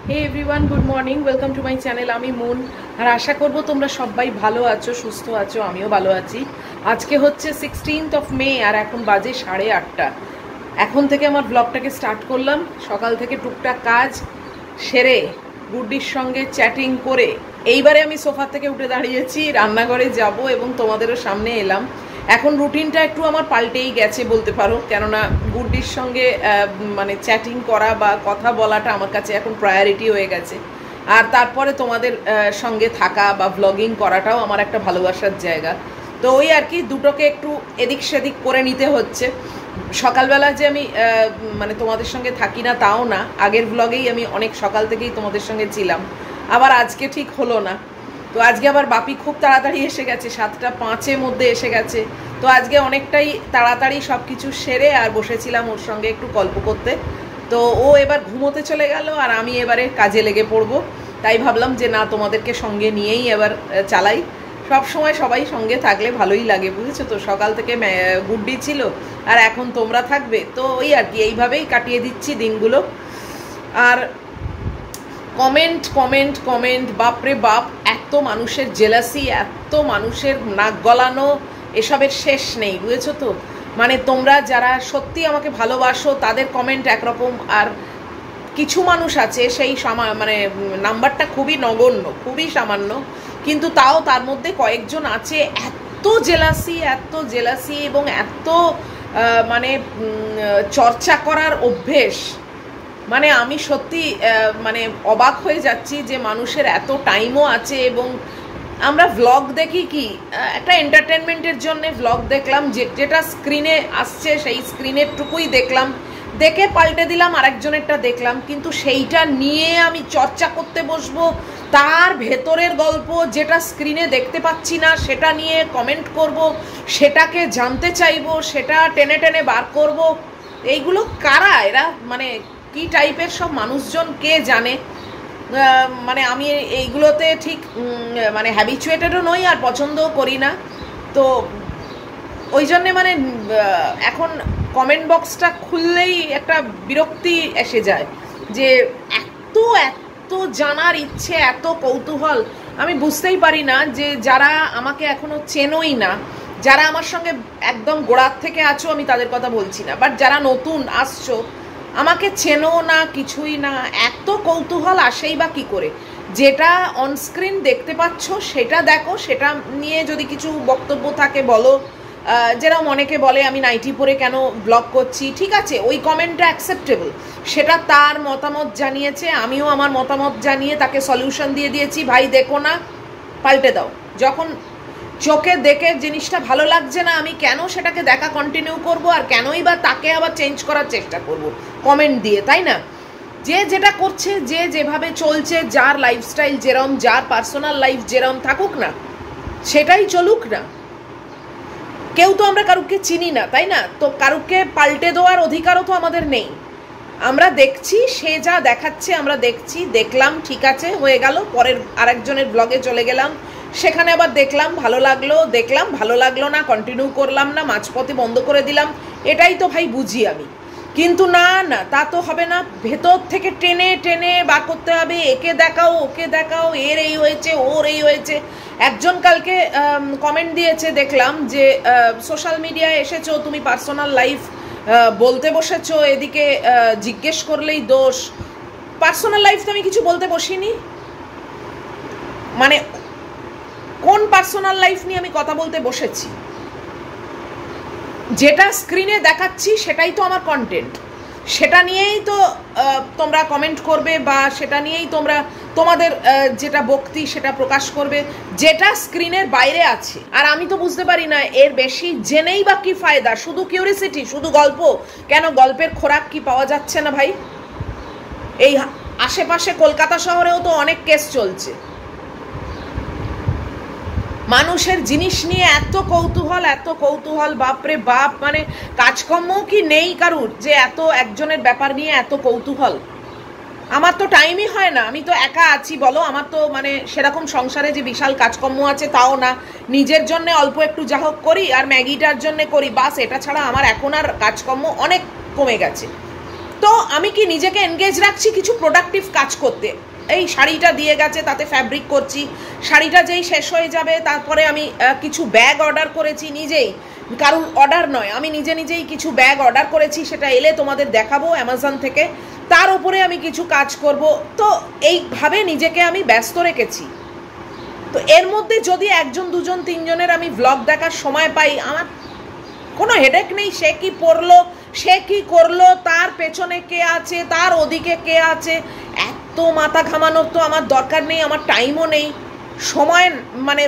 Hey everyone, good morning, welcome to my channel. আমি মুন, আর আশা করব তোমরা সবাই ভালো আছো, সুস্থ আছো। আমিও ভালো আছি। আজকে হচ্ছে 16th মে আর এখন বাজে 8:30। এখন থেকে আমার ব্লগটাকে স্টার্ট করলাম। সকাল থেকে টুকটাক কাজ সেরে গুড্ডির সঙ্গে চ্যাটিং করে এইবারে আমি সোফা থেকে উঠে দাঁড়িয়েছি, রান্নাঘরে যাব এবং তোমাদেরও সামনে এলাম। এখন রুটিনটা একটু আমার পাল্টেই গেছে বলতে পারো, কেননা গুড্ডির সঙ্গে মানে চ্যাটিং করা বা কথা বলাটা আমার কাছে এখন প্রায়োরিটি হয়ে গেছে। আর তারপরে তোমাদের সঙ্গে থাকা বা ব্লগিং করাটাও আমার একটা ভালোবাসার জায়গা। তো ওই আর কি, দুটোকে একটু এদিক সেদিক করে নিতে হচ্ছে। সকালবেলা যে আমি মানে তোমাদের সঙ্গে থাকি না তাও না, আগের ব্লগেই আমি অনেক সকাল থেকেই তোমাদের সঙ্গে ছিলাম, আবার আজকে ঠিক হলো না। তো আজকে আবার বাপি খুব তাড়াতাড়ি এসে গেছে, 7:05 মধ্যে এসে গেছে। তো আজকে অনেকটাই তাড়াতাড়ি সব কিছু সেরে আর বসেছিলাম ওর সঙ্গে একটু গল্প করতে। তো ও এবার ঘুমোতে চলে গেল আর আমি এবারে কাজে লেগে পড়বো। তাই ভাবলাম যে না, তোমাদেরকে সঙ্গে নিয়েই এবার চালাই। সব সময় সবাই সঙ্গে থাকলে ভালোই লাগে, বুঝেছো তো। সকাল থেকে গুড্ডি ছিল আর এখন তোমরা থাকবে, তো ওই আর কি, এইভাবেই কাটিয়ে দিচ্ছি দিনগুলো। আর কমেন্ট কমেন্ট কমেন্ট, বাপরে বাপ, এত মানুষের জেলাসি, এত মানুষের নাক গলানো, এসবের শেষ নেই, বুঝেছো তো। মানে তোমরা যারা সত্যি আমাকে ভালোবাসো তাদের কমেন্ট একরকম, আর কিছু মানুষ আছে সেই মানে নাম্বারটা খুবই নগণ্য, খুবই সামান্য, কিন্তু তাও তার মধ্যে কয়েকজন আছে এত জেলাসি এবং এত মানে চর্চা করার অভ্যেস। মানে আমি সত্যি মানে অবাক হয়ে যাচ্ছি যে মানুষের এত টাইমও আছে। এবং আমরা ভ্লগ দেখি কি একটা এন্টারটেনমেন্টের জন্য ভ্লগ দেখলাম, যেটা স্ক্রিনে আসছে সেই স্ক্রিনের টুকুই দেখলাম, দেখে পাল্টে দিলাম, আরেকজনেরটা দেখলাম, কিন্তু সেইটা নিয়ে আমি চর্চা করতে বসবো। তার ভেতরের গল্প যেটা স্ক্রিনে দেখতে পাচ্ছি না সেটা নিয়ে কমেন্ট করব, সেটাকে জানতে চাইবো, সেটা টেনে টেনে বার করব। এইগুলো কারা এরা, মানে কি টাইপের সব মানুষজন কে জানে। মানে আমি এইগুলোতে ঠিক মানে হ্যাবিচুয়েটেডও নই আর পছন্দও করি না। তো ওই জন্যে মানে এখন কমেন্ট বক্সটা খুললেই একটা বিরক্তি এসে যায় যে এত এত জানার ইচ্ছে, এত কৌতূহল। আমি বুঝতেই পারি না যে যারা আমাকে এখনো চেনোই না, যারা আমার সঙ্গে একদম গোড়ার থেকে আছো, আমি তাদের কথা বলছি না, বাট যারা নতুন আসছো, আমাকে চেনো না, কিছুই না, এত কৌতূহল আসেই বা কী করে। যেটা অনস্ক্রিন দেখতে পাচ্ছ সেটা দেখো, সেটা নিয়ে যদি কিছু বক্তব্য থাকে বলো। যেরকম অনেকে বলে আমি নাইটি পরে কেন ব্লগ করছি, ঠিক আছে, ওই কমেন্টটা অ্যাকসেপ্টেবল, সেটা তার মতামত জানিয়েছে, আমিও আমার মতামত জানিয়ে তাকে সলিউশন দিয়ে দিয়েছি, ভাই দেখো না, পাল্টে দাও। যখন চোখে দেখে জিনিসটা ভালো লাগছে না, আমি কেন সেটাকে দেখা কন্টিনিউ করব, আর কেনই বা তাকে আবার চেঞ্জ করার চেষ্টা করব কমেন্ট দিয়ে, তাই না? যে যেটা করছে, যে যেভাবে চলছে, যার লাইফস্টাইল যেরম, যার পার্সোনাল লাইফ যেরম থাকুক না, সেটাই চলুক না। কেউ তো আমরা কারুকে চিনি না, তাই না? তো কারুকে পাল্টে দেওয়ার অধিকারও তো আমাদের নেই। আমরা দেখছি, সে যা দেখাচ্ছে আমরা দেখছি, দেখলাম, ঠিক আছে, হয়ে গেল, পরের আরেকজনের ব্লগে চলে গেলাম, সেখানে আবার দেখলাম, ভালো লাগলো, দেখলাম, ভালো লাগলো না, কন্টিনিউ করলাম না, মাঝপথে বন্ধ করে দিলাম। এটাই তো ভাই বুঝি আমি। কিন্তু না না, তা তো হবে না, ভেতর থেকে টেনে টেনে বার করতে হবে, একে দেখাও, ওকে দেখাও, এর এই হয়েছে, ওর এই হয়েছে। একজন কালকে কমেন্ট দিয়েছে, দেখলাম যে সোশ্যাল মিডিয়ায় এসেছো তুমি, পার্সোনাল লাইফ বলতে বসেছো, এদিকে জিজ্ঞেস করলেই দোষ। পার্সোনাল লাইফ তো আমি কিছু বলতে বসিনি। মানে কোন পার্সোনাল লাইফ নিয়ে আমি কথা বলতে বসেছি? যেটা স্ক্রিনে দেখাচ্ছি সেটাই তো আমার কন্টেন্ট, সেটা নিয়েই তো তোমরা কমেন্ট করবে, বা সেটা নিয়েই তোমরা তোমাদের যেটা বক্তি সেটা প্রকাশ করবে, যেটা স্ক্রিনের বাইরে আছে। আর আমি তো বুঝতে পারি না এর বেশি জেনেই বা কি ফায়দা। শুধু কিউরিসিটি, শুধু গল্প, কেন গল্পের খোরাক কি পাওয়া যাচ্ছে না ভাই? এই আশেপাশে কলকাতা শহরেও তো অনেক কেস চলছে। মানুষের জিনিস নিয়ে এত কৌতূহল, বাপরে বাপ, মানে কাজকর্ম কি নেই কারুর যে এত একজনের ব্যাপার নিয়ে এত কৌতূহল? আমার তো টাইমই হয় না, আমি তো একা আছি বলো, আমার তো মানে সেরকম সংসারে যে বিশাল কাজকর্ম আছে তাও না, নিজের জন্য অল্প একটু যা হোক করি আর ম্যাগিটার জন্য করি, বাস, এটা ছাড়া আমার এখন আর কাজকর্ম অনেক কমে গেছে। তো আমি কি নিজেকে এনগেজ রাখছি কিছু প্রোডাক্টিভ কাজ করতে। এই শাড়িটা দিয়ে গেছে, তাতে ফ্যাব্রিক করছি, শাড়িটা যেই শেষ হয়ে যাবে তারপরে আমি কিছু ব্যাগ অর্ডার করেছি নিজেই, কারণ অর্ডার নয়, আমি নিজেই কিছু ব্যাগ অর্ডার করেছি, সেটা এলে তোমাদের দেখাবো অ্যামাজন থেকে, তার উপরে আমি কিছু কাজ করব। তো এইভাবে নিজেকে আমি ব্যস্ত রেখেছি। তো এর মধ্যে যদি একজন দুজন তিনজনের আমি ব্লগ দেখার সময় পাই, আমার কোনো হেডেক নেই, সে কি পড়লো, সে কি করলো, তার পেছনে কে আছে, তার ওদিকে কে আছে, এত মাথা ঘামানোর তো আমার দরকার নেই, আমার টাইমও নেই। সময় মানে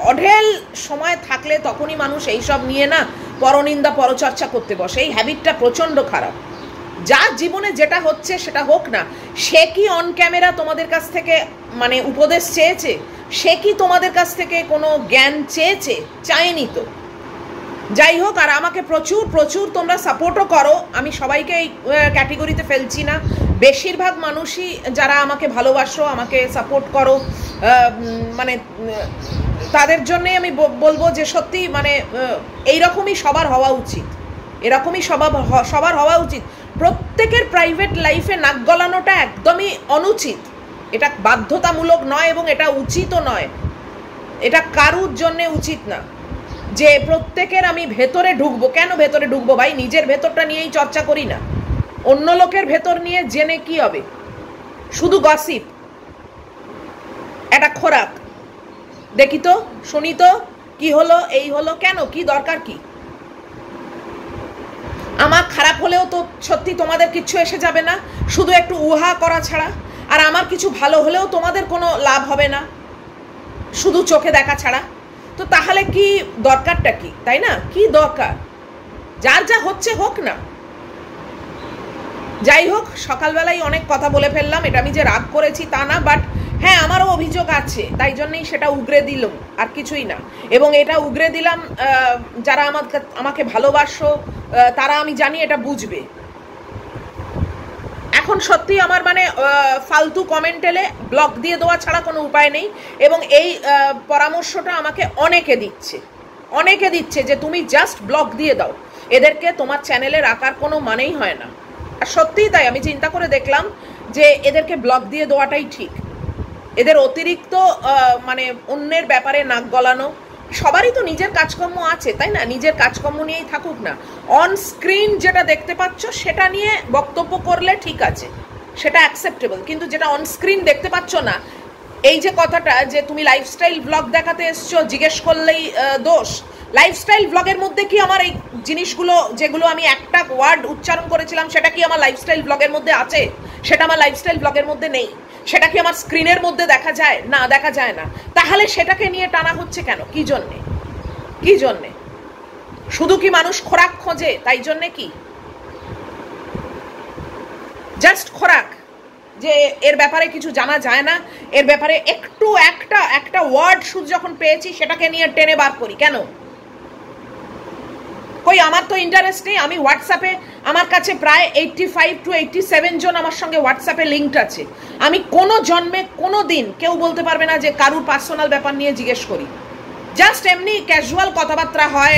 অঢেল সময় থাকলে তখনই মানুষ এইসব নিয়ে না পরনিন্দা পরচর্চা করতে বসে। এই হ্যাবিটটা প্রচণ্ড খারাপ। যার জীবনে যেটা হচ্ছে সেটা হোক না। সে কি অন ক্যামেরা তোমাদের কাছ থেকে মানে উপদেশ চেয়েছে? সে কি তোমাদের কাছ থেকে কোনো জ্ঞান চেয়েছে? চায়নি তো। যাই হোক, আর আমাকে প্রচুর প্রচুর তোমরা সাপোর্টও করো। আমি সবাইকে এই ক্যাটেগরিতে ফেলছি না, বেশিরভাগ মানুষই যারা আমাকে ভালোবাসো, আমাকে সাপোর্ট করো, মানে তাদের জন্যই আমি বলবো যে সত্যি মানে এইরকমই সবার হওয়া উচিত, এরকমই সবার হওয়া উচিত। প্রত্যেকের প্রাইভেট লাইফে নাক গলানোটা একদমই অনুচিত, এটা বাধ্যতামূলক নয় এবং এটা উচিতও নয়, এটা কারুর জন্যে উচিত না যে প্রত্যেকের আমি ভেতরে ঢুকবো। কেন ভেতরে ঢুকবো ভাই? নিজের ভেতরটা নিয়েই চর্চা করি না, অন্য লোকের ভেতর নিয়ে জেনে কি হবে? শুধু গসিপ, একটা খোরাক, দেখি তো, শুনি তো, কি হলো, এই হলো, কেন, কি দরকার, কি? আমার খারাপ হলেও তো সত্যি তোমাদের কিচ্ছু এসে যাবে না, শুধু একটু উহা করা ছাড়া। আর আমার কিছু ভালো হলেও তোমাদের কোনো লাভ হবে না, শুধু চোখে দেখা ছাড়া। তো তাহলে কি দরকারটা কি, তাই না? কি দরকার? যার যা হচ্ছে হোক না। যাই হোক, সকালবেলায় অনেক কথা বলে ফেললাম, এটা আমি যে রাগ করেছি তা না, বাট হ্যাঁ আমারও অভিযোগ আছে, তাই জন্যই সেটা উগরে দিলাম, আর কিছুই না। এবং এটা উগরে দিলাম, যারা আমাকে ভালোবাসো তারা আমি জানি এটা বুঝবে। এখন সত্যি আমার মানে ফালতু কমেন্ট এলে ব্লক দিয়ে দেওয়া ছাড়া কোনো উপায় নেই। এবং এই পরামর্শটা আমাকে অনেকে দিচ্ছে যে তুমি জাস্ট ব্লক দিয়ে দাও, এদেরকে তোমার চ্যানেলে রাখার কোনো মানেই হয় না। আর সত্যিই তাই, আমি চিন্তা করে দেখলাম যে এদেরকে ব্লক দিয়ে দেওয়াটাই ঠিক। এদের অতিরিক্ত মানে অন্যের ব্যাপারে নাক গলানো, সবারই তো নিজের কাজকর্ম আছে, তাই না? নিজের কাজকর্ম নিয়েই থাকুক না। অন স্ক্রিন যেটা দেখতে পাচ্ছ সেটা নিয়ে বক্তব্য করলে ঠিক আছে, সেটা অ্যাকসেপ্টেবল, কিন্তু যেটা অন স্ক্রিন দেখতে পাচ্ছ না, এই যে কথাটা যে তুমি লাইফস্টাইল ব্লগ দেখাতে এসছো, জিজ্ঞেস করলেই দোষ। লাইফস্টাইল ব্লগের মধ্যে কি আমার এই জিনিসগুলো, যেগুলো আমি একটা ওয়ার্ড উচ্চারণ করেছিলাম, সেটা কি আমার লাইফস্টাইল ব্লগের মধ্যে আছে? সেটা আমার লাইফস্টাইল ব্লগের মধ্যে নেই। সেটা কি আমার স্ক্রিনের মধ্যে দেখা যায়? না, দেখা যায় না। তাহলে সেটাকে নিয়ে টানা হচ্ছে কেন? কি জন্যে? শুধু কি মানুষ খোরাক খোঁজে তাই জন্যে? কি জাস্ট খোরাক, যে এর ব্যাপারে কিছু জানা যায় না, এর ব্যাপারে একটু একটা ওয়ার্ড শুধু যখন পেয়েছি সেটাকে নিয়ে টেনে বার করি কেন? কই আমার তো ইন্টারেস্ট নেই। আমি হোয়াটসঅ্যাপে, আমার কাছে প্রায় 85 to 87 জন আমার সঙ্গে হোয়াটসঅ্যাপে লিঙ্কড আছে। আমি কোনো জন্মে কোনো দিন কেউ বলতে পারবে না যে কারুর পার্সোনাল ব্যাপার নিয়ে জিজ্ঞেস করি। জাস্ট এমনি ক্যাজুয়াল কথাবার্তা হয়,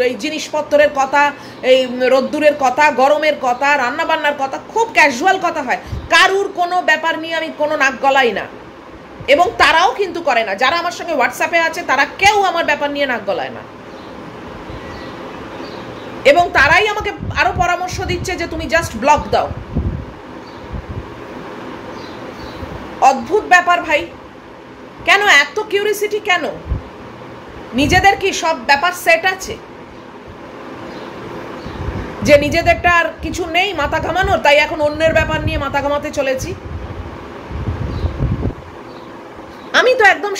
এই জিনিসপত্রের কথা, এই রোদ্দুরের কথা, গরমের কথা, রান্নাবান্নার কথা, খুব ক্যাজুয়াল কথা হয়। কারুর কোনো ব্যাপার নিয়ে আমি কোনো নাক গলাই না, এবং তারাও কিন্তু করে না। যারা আমার সঙ্গে হোয়াটসঅ্যাপে আছে তারা কেউ আমার ব্যাপার নিয়ে নাক গলায় না, এবং তারাই আমাকে আরো পরামর্শ দিচ্ছে যে তুমি জাস্ট ব্লক দাও। অদ্ভুত ব্যাপার ভাই, কেন এত কিউরিসিটি? কেন? নিজেদের কি সব ব্যাপার সেট আছে যে নিজেদেরটা আর কিছু নেই মাথা ঘামানোর, তাই এখন অন্যের ব্যাপার নিয়ে মাথা ঘামাতে চলেছি? আমি তো একদম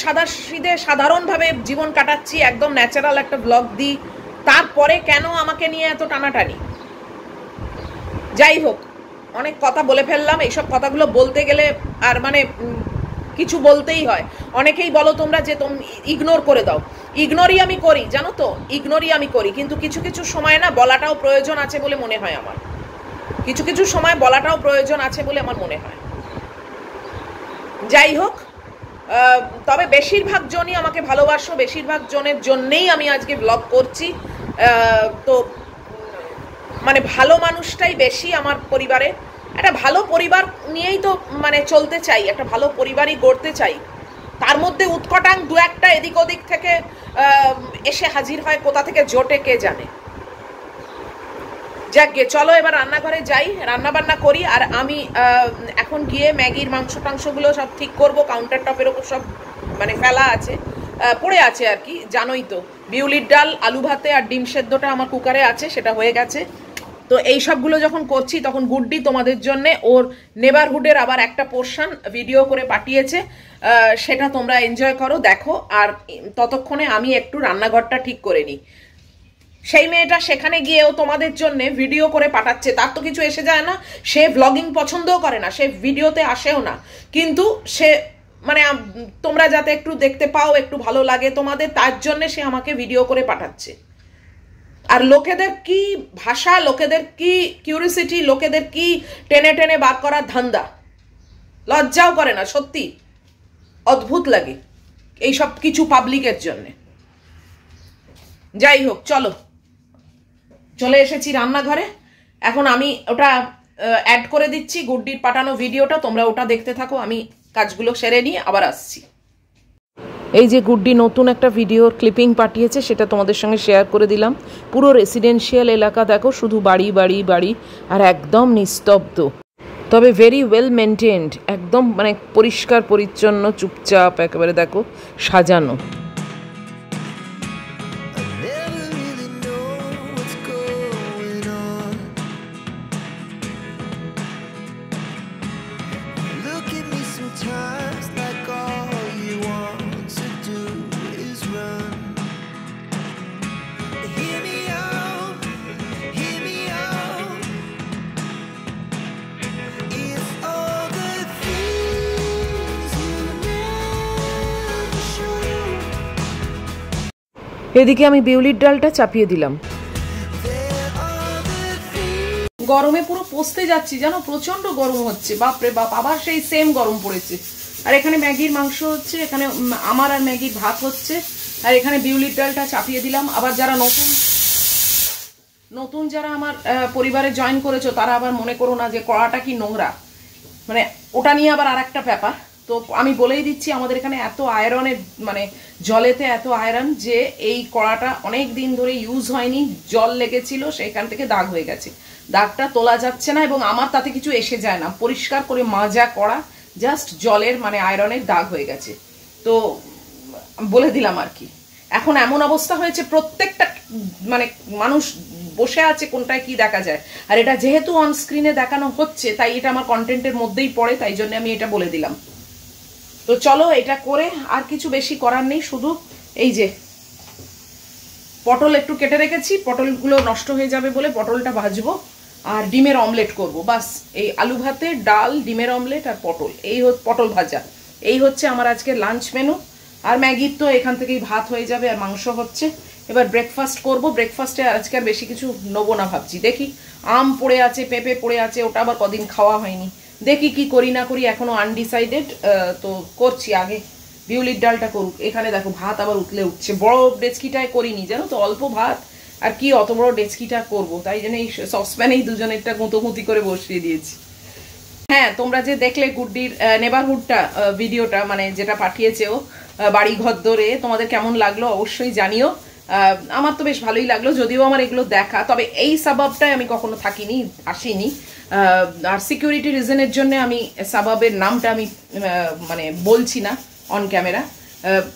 সাধারণভাবে জীবন কাটাচ্ছি, একদম ন্যাচারাল একটা ব্লগ দিই, তারপরে কেন আমাকে নিয়ে এত টানাটানি? যাই হোক, অনেক কথা বলে ফেললাম। এইসব কথাগুলো বলতে গেলে আর মানে কিছু বলতেই হয়। অনেকেই বলো তোমরা যে তুমি ইগনোর করে দাও। ইগনোরই আমি করি, জানো তো, ইগনোরই আমি করি। কিন্তু কিছু কিছু সময় না বলাটাও প্রয়োজন আছে বলে মনে হয় আমার, কিছু সময় বলাটাও প্রয়োজন আছে বলে আমার মনে হয়। যাই হোক, তবে বেশিরভাগ জনই আমাকে ভালোবাসো, বেশিরভাগ জনের জন্যেই আমি আজকে ব্লগ করছি। তো মানে ভালো মানুষটাই বেশি আমার পরিবারে, একটা ভালো পরিবার নিয়েই তো মানে চলতে চাই, একটা ভালো পরিবারই গড়তে চাই। তার মধ্যে উৎকটাং দু একটা এদিক ওদিক থেকে এসে হাজির হয়, কোথা থেকে জোটে কে জানে। যাক গে, চলো এবার রান্নাঘরে যাই, রান্না বান্না করি। আর আমি এখন গিয়ে ম্যাগির মাংস টাংসগুলো সব ঠিক করব। কাউন্টার টপের ওপর সব মানে ফেলা আছে, পড়ে আছে আর কি, জানোই তো। বিউলির ডাল, আলু ভাতে আর ডিম সেদ্ধটা আমার কুকারে আছে, সেটা হয়ে গেছে। তো এই সবগুলো যখন করছি তখন গুড্ডি তোমাদের জন্য ওর নেবারহুডের আবার একটা পোর্শন ভিডিও করে পাঠিয়েছে, সেটা তোমরা এনজয় করো, দেখো। আর ততক্ষণে আমি একটু রান্নাঘরটা ঠিক করে নিই। সেই মেয়েটা সেখানে গিয়েও তোমাদের জন্য ভিডিও করে পাঠাচ্ছে, তার তো কিছু এসে যায় না। সে ব্লগিং পছন্দও করে না, সে ভিডিওতে আসেও না, কিন্তু সে মানে তোমরা যাতে একটু দেখতে পাও, একটু ভালো লাগে তোমাদের, তার জন্য সে আমাকে ভিডিও করে পাঠাচ্ছে। আর লোকেদের কি ভাষা, লোকেদের কি কিউরিসিটি, লোকেদের কি টেনে টেনে বার করার ধান্দা, লজ্জাও করে না, সত্যি অদ্ভুত লাগে এইসব কিছু পাবলিকের জন্যে। যাই হোক, চলো, চলে এসেছি রান্নাঘরে। এখন আমি ওটা অ্যাড করে দিচ্ছি, গুড্ডির পাঠানো ভিডিওটা, তোমরা ওটা দেখতে থাকো, আমি কাজগুলো সেরে নিয়ে আবার আসছি। এই যে গুড্ডি নতুন একটা ভিডিওর ক্লিপিং পাঠিয়েছে, সেটা তোমাদের সঙ্গে শেয়ার করে দিলাম। পুরো রেসিডেন্সিয়াল এলাকা দেখো, শুধু বাড়ি বাড়ি বাড়ি, আর একদম নিস্তব্ধ, তবে ভেরি ওয়েল মেনটেন্ড, একদম মানে পরিষ্কার পরিচ্ছন্ন, চুপচাপ একেবারে দেখো সাজানো। এদিকে আমি বিউলির ডালটা চাপিয়ে দিলাম। গরমে পুরো পচতে যাচ্ছি জানো, প্রচন্ড গরম হচ্ছে, বাপরে বাপ, আবার সেই সেম গরম পড়েছে। আর এখানে ম্যাগির মাংস হচ্ছে, এখানে আমার আর ম্যাগির ভাত হচ্ছে, আর এখানে বিউলির ডালটা চাপিয়ে দিলাম। আবার যারা নতুন যারা আমার পরিবারে জয়েন করেছো, তারা আবার মনে করো না যে কড়াটা কি নোংরা, মানে ওটা নিয়ে আবার আর একটা ব্যাপার। তো আমি বলেই দিচ্ছি, আমাদের এখানে এত আয়রনের মানে জলেতে এত আয়রন যে এই কড়াটা অনেক দিন ধরে ইউজ হয়নি, জল লেগেছিল, সেখান থেকে দাগ হয়ে গেছে। দাগটা তোলা যাচ্ছে না, এবং আমার তাতে কিছু এসে যায় না, পরিষ্কার করে মাজা করা, জাস্ট জলের মানে আয়রনের দাগ হয়ে গেছে। তো বলে দিলাম আর কি। এখন এমন অবস্থা হয়েছে, প্রত্যেকটা মানে মানুষ বসে আছে, কোনটায় কি দেখা যায়। আর এটা যেহেতু অন স্ক্রিনে দেখানো হচ্ছে, তাই এটা আমার কন্টেন্টের মধ্যেই পড়ে, তাই জন্য আমি এটা বলে দিলাম। তো চলো এটা করে, আর কিছু বেশি করার নেই, শুধু এই যে পটল একটু কেটে রেখেছি, পটলগুলো নষ্ট হয়ে যাবে বলে পটলটা ভাজবো, আর ডিমের অমলেট করব, বাস। এই আলু ভাতে, ডাল, ডিমের অমলেট আর পটল, এই পটল ভাজা, এই হচ্ছে আমার আজকে লাঞ্চ মেনু। আর ম্যাগির তো এখান থেকেই ভাত হয়ে যাবে, আর মাংস হচ্ছে। এবার ব্রেকফাস্ট করব। ব্রেকফাস্টে আজকে আর বেশি কিছু নেবো না ভাবছি, দেখি। আম পড়ে আছে, পেঁপে পড়ে আছে, ওটা আবার কদিন খাওয়া হয়নি, দেখি কি করি না করি, এখনো আনডিসাইডেড। তো করছি, আগে বিউলির ডালটা করুক। এখানে দেখো ভাত আবার উঠছে, বড় ডেচকিটায় করিনি জানো তো, অল্প ভাত, আর কি অত বড় ডেচকিটা করবো, তাই জন্য এই সসপ্যানেই দুজনেরটা গুঁতোগুঁতি করে বসিয়ে দিয়েছি। হ্যাঁ, তোমরা যে দেখলে গুড্ডির নেবারহুডটা ভিডিওটা, মানে যেটা পাঠিয়েছে ও বাড়ি ঘর ধরে, তোমাদের কেমন লাগলো অবশ্যই জানিও। আমার তো বেশ ভালোই লাগলো, যদিও আমার এগুলো দেখা, তবে এই সাবাবটায় আমি কখনো থাকিনি, আসিনি। আর সিকিউরিটি রিজনের জন্য আমি সাবাবের নামটা আমি মানে বলছি না অন ক্যামেরা।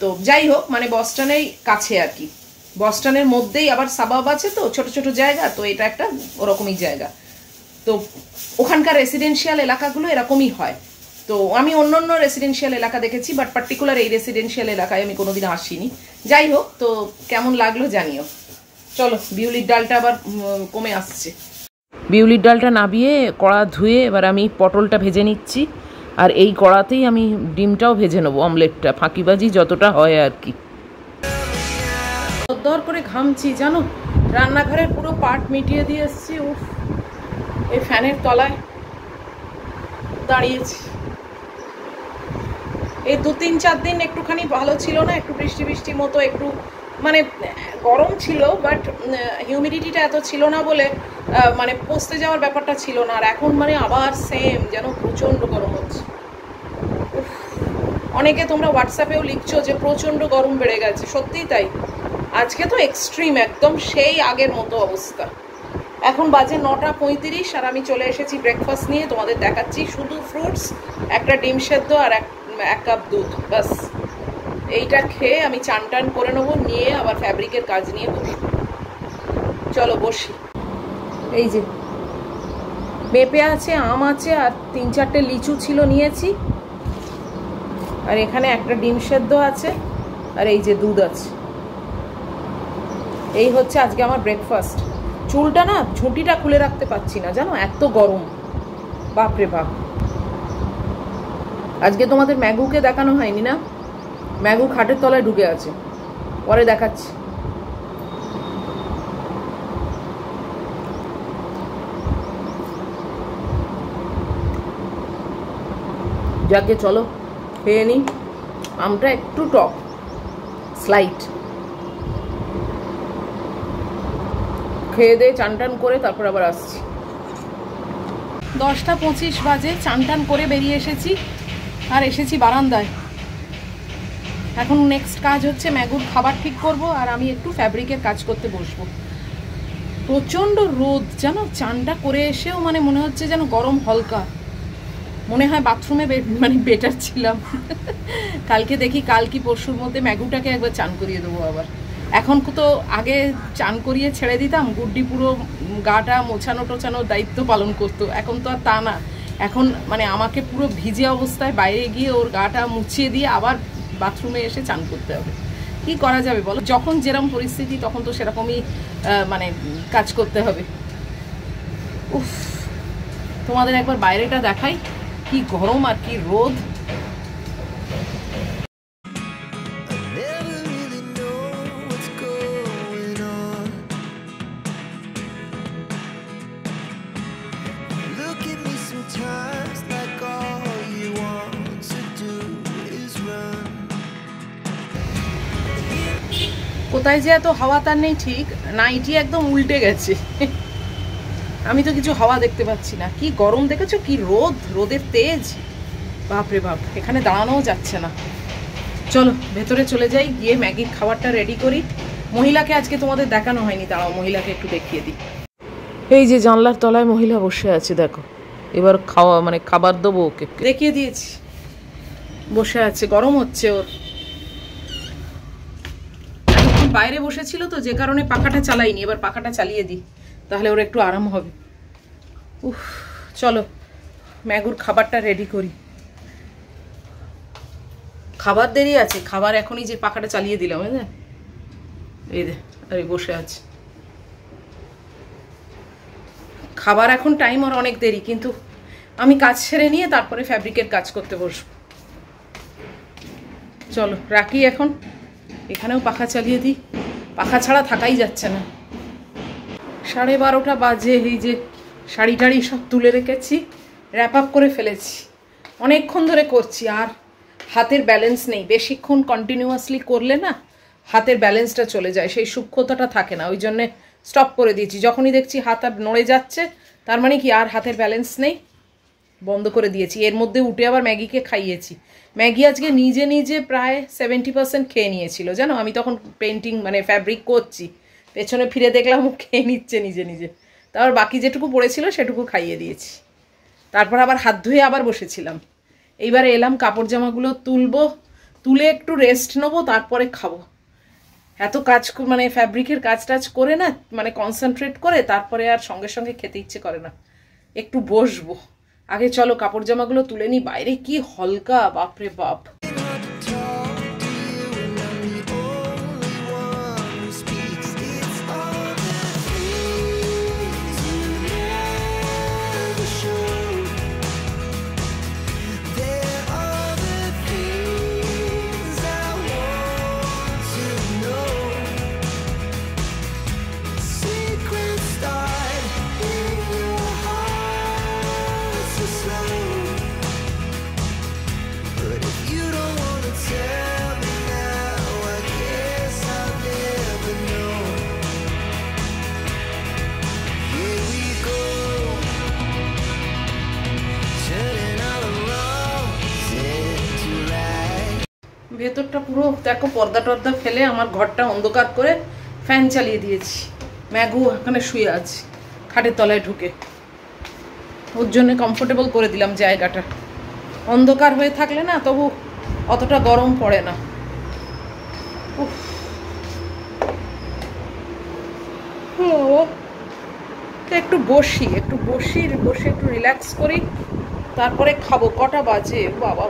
তো যাই হোক, মানে বস্টনের কাছে আর কি, বস্টনের মধ্যেই আবার সাবাব আছে, তো ছোট ছোট জায়গা, তো এটা একটা ওরকমই জায়গা। তো ওখানকার রেসিডেন্সিয়াল এলাকাগুলো এরকমই হয়। তো আমি অন্য অন্য রেসিডেন্সিয়াল এলাকা দেখেছি, বাট পার্টিকুলার এই রেসিডেন্সিয়াল এলাকায় আমি কোনোদিন আসিনি। যাই হোক, তো কেমন লাগলো জানিও। চলো, বিউলির ডালটা আবার কমে আসছে। বিউলির ডালটা নাবিয়ে কড়া ধুয়ে এবার আমি পটলটা ভেজে নিচ্ছি, আর এই কড়াতেই আমি ডিমটাও ভেজে নেবো, অমলেটটা, ফাঁকিবাজি যতটা হয় আর কি। দর করে ঘামছি জানো, রান্নাঘরের পুরো পাট মিটিয়ে দিয়ে এসছি। উফ, এই ফ্যানের তলায় দাঁড়িয়েছি। এই 2-3-4 দিন একটুখানি ভালো ছিল না, একটু বৃষ্টি বৃষ্টি মতো, একটু মানে গরম ছিল, বাট হিউমিডিটিটা এত ছিল না বলে মানে পচতে যাওয়ার ব্যাপারটা ছিল না। আর এখন মানে আবার সেম, যেন প্রচণ্ড গরম হচ্ছে। অনেকে তোমরা হোয়াটসঅ্যাপেও লিখছো যে প্রচণ্ড গরম বেড়ে গেছে, সত্যিই তাই। আজকে তো এক্সট্রিম, একদম সেই আগের মতো অবস্থা। এখন বাজে 9:35 আর আমি চলে এসেছি ব্রেকফাস্ট নিয়ে। তোমাদের দেখাচ্ছি শুধু ফ্রুটস, একটা ডিম সেদ্ধ আর এক কাপ দুধ, বাস। এইটা খেয়ে আমি চান টান করে নেবো, নিয়ে আবার ফ্যাব্রিকের কাজ নিয়ে বসবো। চলো বসি। এই যে পেঁপে আছে, আম আছে, আর 3-4টে লিচু ছিল নিয়েছি, আর এখানে একটা ডিম সেদ্ধ আছে, আর এই যে দুধ আছে। এই হচ্ছে আজকে আমার ব্রেকফাস্ট। চুলটা না, ঝুঁটিটা খুলে রাখতে পারছি না জানো, এত গরম, বাপরে বাপ। আজকে তোমাদের ম্যাগুকে দেখানো হয়নি না, ম্যাগু খাটের তলায় ঢুকে আছে, পরে দেখাচ্ছি। যাকে চলো খেয়ে নিই। আমটা একটু টক, স্লাইট। খেয়ে দিয়ে চান টান করে তারপর আবার আসছি। 10:25 বাজে, চান টান করে বেরিয়ে এসেছি, আর এসেছি বারান্দায়। এখন নেক্সট কাজ হচ্ছে ম্যাগুর খাবার ঠিক করব, আর আমি একটু ফ্যাব্রিকের কাজ করতে বসবো। প্রচণ্ড রোদ জানো, চানটা করে এসেও মানে মনে হচ্ছে যেন গরম হালকা, মনে হয় বাথরুমে মানে বেটার ছিলাম। কালকে দেখি, কাল কি পরশুর মধ্যে ম্যাগুটাকে একবার চান করিয়ে দেবো আবার। এখন তো আগে চান করিয়ে ছেড়ে দিতাম, গুড্ডি পুরো গাটা মোছানো টোছানোর দায়িত্ব পালন করতো। এখন তো আর তা না, এখন মানে আমাকে পুরো ভিজে অবস্থায় বাইরে গিয়ে ওর গাটা মুছিয়ে দিয়ে আবার বাথরুমে এসে চান করতে হবে। কি করা যাবে বলো, যখন যেরকম পরিস্থিতি তখন তো সেরকমই মানে কাজ করতে হবে। উফ, তোমাদের একবার বাইরেটা দেখাই, কি গরম আর কি রোদ। কোথায় যে এত হাওয়া তার নেই ঠিক, নাইটি একদম উল্টে গেছে। আমি তো কিছু হাওয়া দেখতে পাচ্ছি না। কি গরম দেখেছো, কি রোদ, রোদের তেজ, বাপরে বাপ। এখানে দাঁড়ানোও যাচ্ছে না। চলো ভেতরে চলে যাই, গিয়ে ম্যাগির খাবারটা রেডি করি। মহিলাকে আজকে তোমাদের দেখানো হয়নি, দাঁড়াও মহিলাকে একটু দেখিয়ে দিই। এই যে জানলার তলায় মহিলা বসে আছে, দেখো। এবার খাওয়া মানে খাবার দেবো ওকে, দেখিয়ে দিয়েছি, বসে আছে, গরম হচ্ছে ওর। বাইরে বসেছিল তো, যে কারণে পাখাটা চালাইনি, এবার পাখাটা চালিয়ে দিই, তাহলে ওর একটু আরাম হবে। উফ, চলো ম্যাগুর খাবারটা রেডি করি। খাবার দেরি আছে, খাবার এখনই যে পাখাটা চালিয়ে দিলাম, এই দে, আরে বসে আছে। খাবার এখন টাইম আর অনেক দেরি, কিন্তু আমি কাজ সেরে নিয়ে তারপরে ফ্যাব্রিকের কাজ করতে বসবো। চলো রাখি এখন, এখানেও পাখা চালিয়ে দিই, পাখা ছাড়া থাকাই যাচ্ছে না। 12:30 বাজে। এই যে শাড়ি টাড়ি সব তুলে রেখেছি, র্যাপ আপ করে ফেলেছি, অনেকক্ষণ ধরে করছি। আর হাতের ব্যালেন্স নেই, বেশিক্ষণ কন্টিনিউয়াসলি করলে না হাতের ব্যালেন্সটা চলে যায়, সেই সূক্ষ্মতাটা থাকে না, ওই জন্যে স্টপ করে দিয়েছি। যখনই দেখছি হাত আর নড়ে যাচ্ছে, তার মানে কি আর হাতের ব্যালেন্স নেই, বন্ধ করে দিয়েছি। এর মধ্যে উঠে আবার ম্যাগিকে খাইয়েছি। ম্যাগি আজকে নিজে নিজে প্রায় 70% খেয়ে নিয়েছিল জানো। আমি তখন পেন্টিং মানে ফ্যাব্রিক করছি, পেছনে ফিরে দেখলাম ও খেয়ে নিচ্ছে নিজে নিজে। তারপর বাকি যেটুকু পড়েছিল সেটুকু খাইয়ে দিয়েছি। তারপর আবার হাত ধুয়ে আবার বসেছিলাম। এইবারে এলাম কাপড় জামাগুলো তুলবো, তুলে একটু রেস্ট নেবো, তারপরে খাবো। এত কাজ মানে ফ্যাব্রিকের কাজ টাজ করে না, মানে কনসেন্ট্রেট করে তারপরে আর সঙ্গে সঙ্গে খেতে ইচ্ছে করে না, একটু বসবো। আগে চলো কাপড় জামাগুলো তুলে নি, বাইরে কি হালকা, বাপরে বাপ। But if you don't ভেতরটা পুরো দেখো পর্দা টর্দা ফেলে আমার ঘরটা অন্ধকার করে ফ্যান চালিয়ে দিয়েছি। ম্যাগু এখানে শুয়ে আছে খাটের তলায় ঢুকে, ওর জন্য কমফোর্টেবল করে দিলাম জায়গাটা। অন্ধকার হয়ে থাকলে না তবু অতটা গরম পড়ে না। একটু বসে একটু রিল্যাক্স করি, তারপরে খাবো। কটা বাজে বাবা,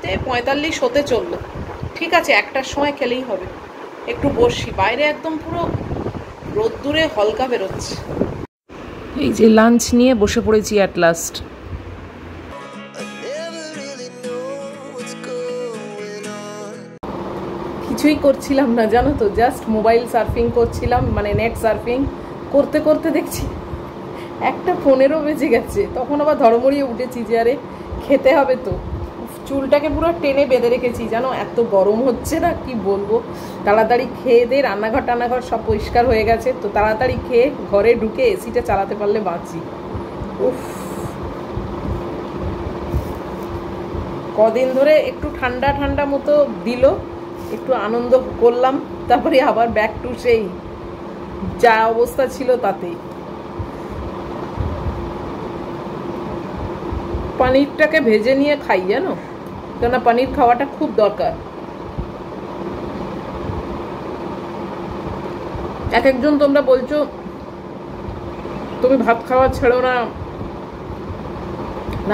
12:45 হতে চললো। ঠিক আছে, 1টার সময় খেলেই হবে। একটু বসি, বাইরে একদম পুরো রোদ্দুরে হলকা বেরোচ্ছে। এই যে লাঞ্চ নিয়ে বসে পড়েছি অ্যাট লাস্ট। কিছুই করছিলাম না জানো তো, জাস্ট মোবাইল সার্ফিং করছিলাম, মানে নেট সার্ফিং করতে করতে দেখছি 1:15 বেজে গেছে। তখন আবার ধড়মড়িয়ে উঠেছি যে আরে খেতে হবে তো। চুলটাকে পুরো টেনে বেঁধে রেখেছি জানো, এত গরম হচ্ছে না কি বলবো। তাড়াতাড়ি খেয়ে দিয়ে রান্নাঘর সব পরিষ্কার হয়ে গেছে, তো তাড়াতাড়ি খেয়ে ঘরে ঢুকে এসিটা চালাতে পারলে বাঁচি। উফ, কদিন ধরে একটু ঠান্ডা ঠান্ডা মতো দিল, একটু আনন্দ করলাম, তারপরে আবার ব্যাক টু সেই যা অবস্থা ছিল তাতেই। পনিরটাকে ভেজে নিয়ে খাই জানো, কেননা পনির খাওয়াটা খুব দরকার। এক একজন তোমরা বলছো তুমি ভাত খাওয়া ছেড়ো না,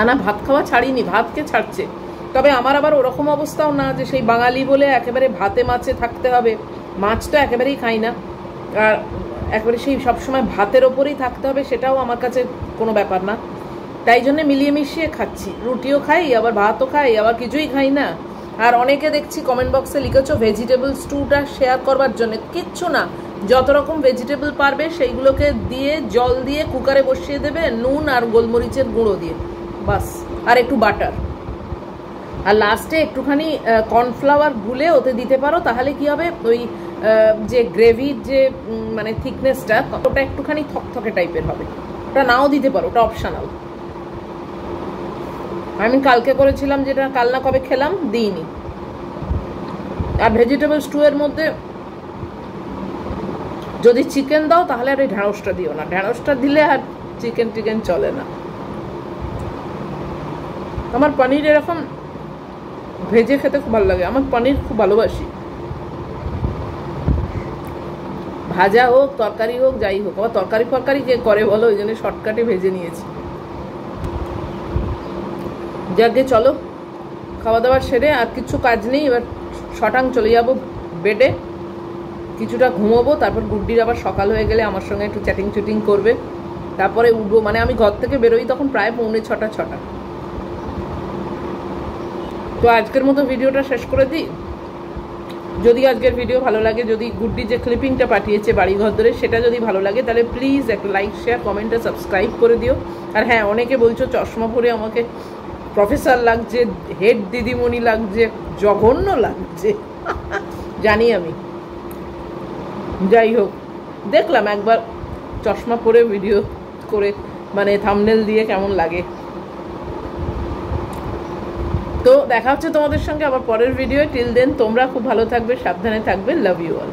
না ভাত খাওয়া ছাড়িনি, ভাতকে ছাড়ছে। তবে আমার আবার ওরকম অবস্থাও না যে সেই বাঙালি বলে একেবারে ভাতে মাছে থাকতে হবে। মাছ তো একেবারেই খাই না, আর একেবারে সেই সবসময় ভাতের ওপরেই থাকতে হবে সেটাও আমার কাছে কোনো ব্যাপার না। তাই জন্য মিলিয়ে মিশিয়ে খাচ্ছি, রুটিও খাই আবার ভাতও খাই আবার কিছুই খাই না। আর অনেকে দেখছি কমেন্ট বক্সে লিখেছো ভেজিটেবল স্টুটা শেয়ার করবার জন্য। কিচ্ছু না, যত রকম ভেজিটেবল পারবে সেইগুলোকে দিয়ে জল দিয়ে কুকারে বসিয়ে দেবে, নুন আর গোলমরিচের গুঁড়ো দিয়ে, বাস, আর একটু বাটার, আর লাস্টে একটুখানি কর্নফ্লাওয়ার গুলে ওতে দিতে পারো। তাহলে কি হবে, ওই যে গ্রেভির যে মানে থিকনেসটা ওটা একটুখানি থকথকে টাইপের হবে। ওটা নাও দিতে পারো, ওটা অপশনাল। আমি কালকে করেছিলাম, যেটা কাল না কবে খেলাম, দিইনি। আর ভেজিটেবল স্টু এর মধ্যে যদি চিকেন দাও তাহলে আর এই ঢ্যাঁড়সটা দিও না, ঢ্যাঁড়সটা দিলে আর চিকেন চলে না। আমার পনির এরকম ভেজে খেতে খুব ভালো লাগে, আমার পনির খুব ভালোবাসি, ভাজা হোক তরকারি হোক যাই হোক। আবার তরকারি কে করে বলো, ওই জন্য শর্টকাটে ভেজে নিয়েছি। যাকে চলো খাওয়া দাওয়া সেরে, আর কিছু কাজ নেই, এবার শটাং চলে যাবো বেডে, কিছুটা ঘুমোবো, তারপর গুড্ডির আবার সকাল হয়ে গেলে আমার সঙ্গে একটু চ্যাটিং করবে, তারপরে উঠবো। মানে আমি ঘর থেকে বেরোই তখন প্রায় 6:45। তো আজকের মতো ভিডিওটা শেষ করে দিই। যদি আজকের ভিডিও ভালো লাগে, যদি গুড্ডি যে ক্লিপিংটা পাঠিয়েছে বাড়িঘর ধরে সেটা যদি ভালো লাগে, তাহলে প্লিজ একটা লাইক শেয়ার কমেন্ট আর সাবস্ক্রাইব করে দিও। আর হ্যাঁ, অনেকে বলছো চশমা পরে আমাকে প্রফেসর লাগছে, হেড দিদিমণি লাগছে, জঘন্য লাগছে জানি আমি। যাই হোক, দেখলাম একবার চশমা পরে ভিডিও করে মানে থাম্বনেল দিয়ে কেমন লাগে। তো দেখা হচ্ছে তোমাদের সঙ্গে আবার পরের ভিডিও। টিল দেন তোমরা খুব ভালো থাকবে, সাবধানে থাকবে, লাভ ইউ অল।